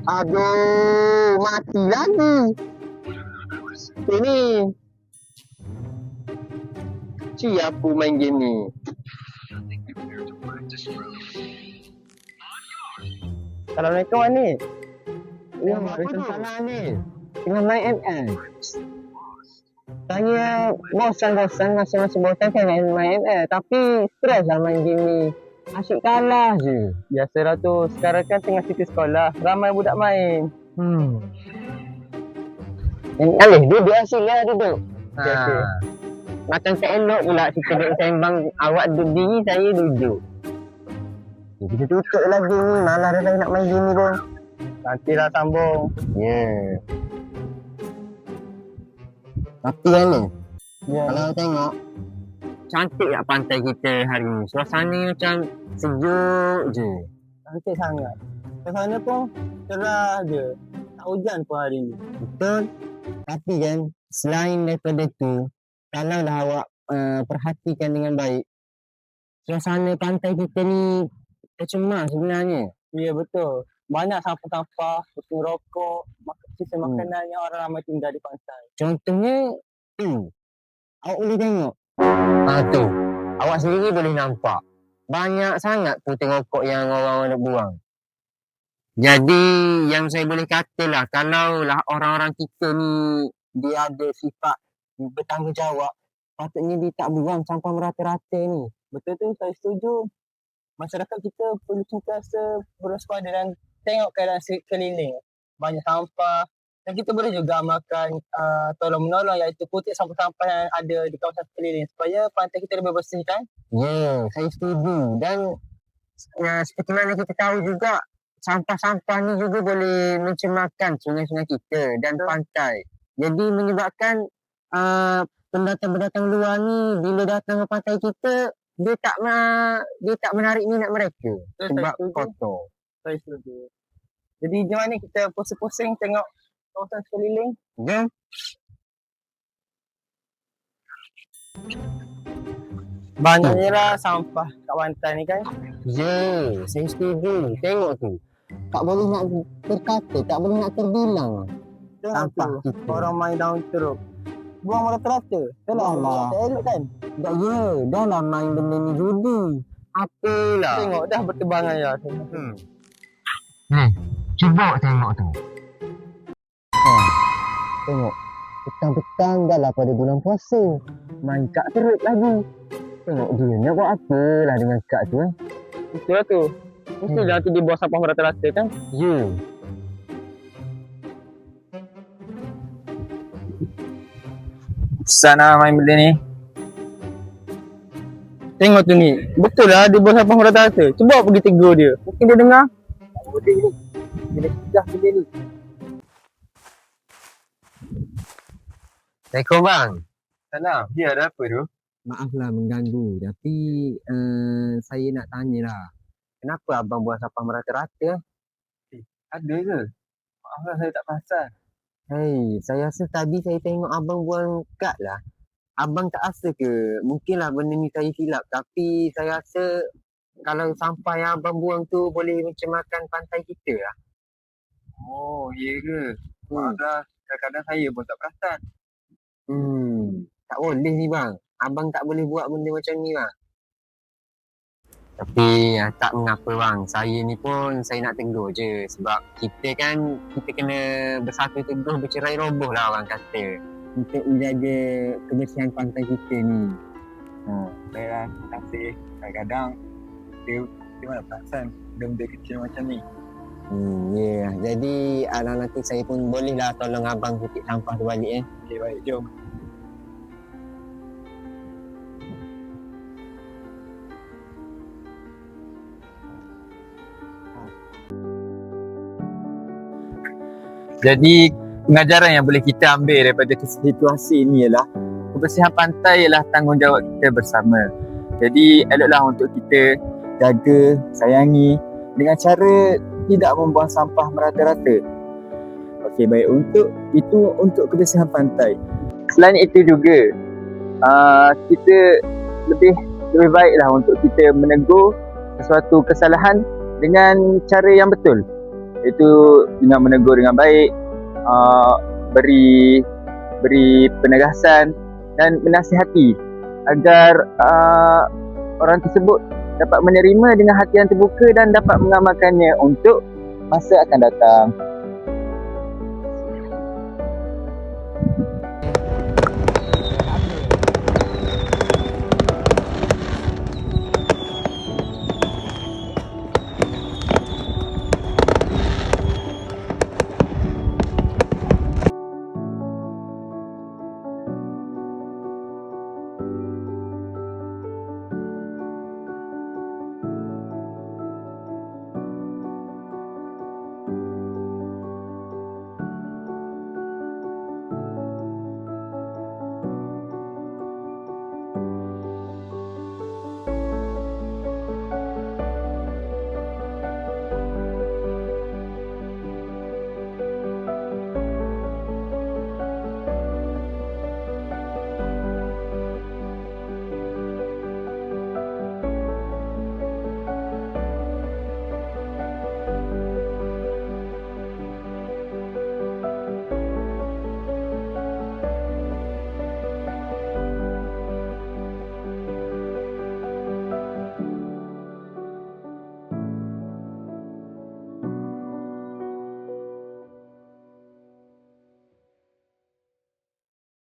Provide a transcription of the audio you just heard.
Aduh, mati lagi. Ini. Cik aku main game ni. Assalamualaikum ni. Ya, Waalaikumsalam ni. Tengah main ML. Saya bosan-bosan masing-masing bosan saya main ML. Tapi stres lah main game ni. Asyik kalah je. Biasalah tu. Sekarang kan tengah cuti sekolah. Ramai budak main. Alih, duduk asyiklah duduk. Okay. Macam tak elok pula kita duduk sembang. Awak duduk diri, saya duduk. Kita tutup lagi ni. Malah dah saya nak main game ni pun. Nantilah sambung. Ya. Tapi kan ni, kalau tengok, cantik tak pantai kita hari ni. Suasana macam sejuk je. Cantik sangat. Suasana pun cerah je. Tak hujan pun hari ni. Betul. Tapi kan, selain daripada tu, kalaulah awak perhatikan dengan baik, suasana pantai kita ni tercemar sebenarnya. Ya, betul. Banyak sampah-sampah, puting rokok, sisa makanan yang orang ramai tinggal di pantai. Contohnya, awak boleh tengok. Tu. Awak sendiri boleh nampak. Banyak sangat puting rokok yang orang nak buang. Jadi, yang saya boleh katalah, kalaulah orang-orang kita ni, dia ada sifat bertanggungjawab, patutnya dia tak buang sampah merata-rata ni. Betul tu, saya setuju. Masyarakat kita perlu sentiasa berwaspada dan tengok keadaan sekeliling. Banyak sampah. Dan kita boleh juga amalkan tolong-menolong, iaitu kutip sampah-sampah yang ada di kawasan sekeliling supaya pantai kita lebih bersih kan? Ya, saya setuju. Dan seperti mana kita tahu juga, sampah-sampah ni juga boleh mencemarkan sungai-sungai kita dan pantai. Jadi menyebabkan pendatang-pendatang luar ni bila datang ke pantai kita, dia tak menarik minat mereka sebab kotor. Saya setuju. Jadi jom ni kita pusing-pusing tengok kawasan sekeliling. Ya. Banyaknya lah sampah kat pantai ni kan. Ya, saya setuju. Tengok tu. Tak boleh nak berkata, tak boleh nak terbilang. Sampah kita. Orang main daun teruk. Buang rata-rata. Tak elok kan? Tak ya. Dah lah main benda ni judi. Apalah. Tengok dah berterbangan ya. Cuba tengok tu. Tengok. Petang-petang dah lah pada bulan puasa. Main kak teruk lagi. Tengok dia nak buat apalah dengan kak tu Betul lah tu. Mesti dah tu dia buang sampah rata-rata kan? Ya. Sana main benda ni. Tengok tu ni. Betul lah dia buang sampah rata-rata. Cuba pergi tegur dia. Mungkin dia dengar. Tak boleh ni. Dia dah cegah benda ni. Assalamualaikum bang. Salam. Ya ada apa tu? Maaflah mengganggu. Tapi saya nak tanyalah. Kenapa abang buang sampah merata-rata? Ada ke? Maaflah saya tak perasan. Hei, saya rasa tadi saya tengok abang buang kad lah. Abang tak rasa ke? Mungkinlah benda ni saya silap. Tapi saya rasa kalau sampah yang abang buang tu boleh mencemarkan pantai kita lah. Oh, iya ke? Maaflah, kadang-kadang saya pun tak perasan. Tak boleh ni bang. Abang tak boleh buat benda macam ni bang. Tapi tak mengapa bang. Saya ni pun saya nak tegur je. Sebab kita kena bersatu teguh bercerai roboh lah orang kata. Untuk menjaga kebersihan pantai kita ni. Baiklah, terima kasih. Kadang-kadang kita mana perasan benda-benda kecil macam ni. Ya. Jadi nanti saya pun bolehlah tolong abang kutip sampah tu balik Okay, baik. Jom. Jadi pengajaran yang boleh kita ambil daripada situasi ini ialah kebersihan pantai ialah tanggungjawab kita bersama. Jadi eloklah untuk kita jaga, sayangi dengan cara tidak membuang sampah merata-rata. Okey, baik, untuk kebersihan pantai. Selain itu juga kita lebih baiklah untuk kita menegur sesuatu kesalahan dengan cara yang betul. iaitu dengan menegur dengan baik, beri penegasan dan menasihati agar orang tersebut dapat menerima dengan hati yang terbuka dan dapat mengamalkannya untuk masa akan datang.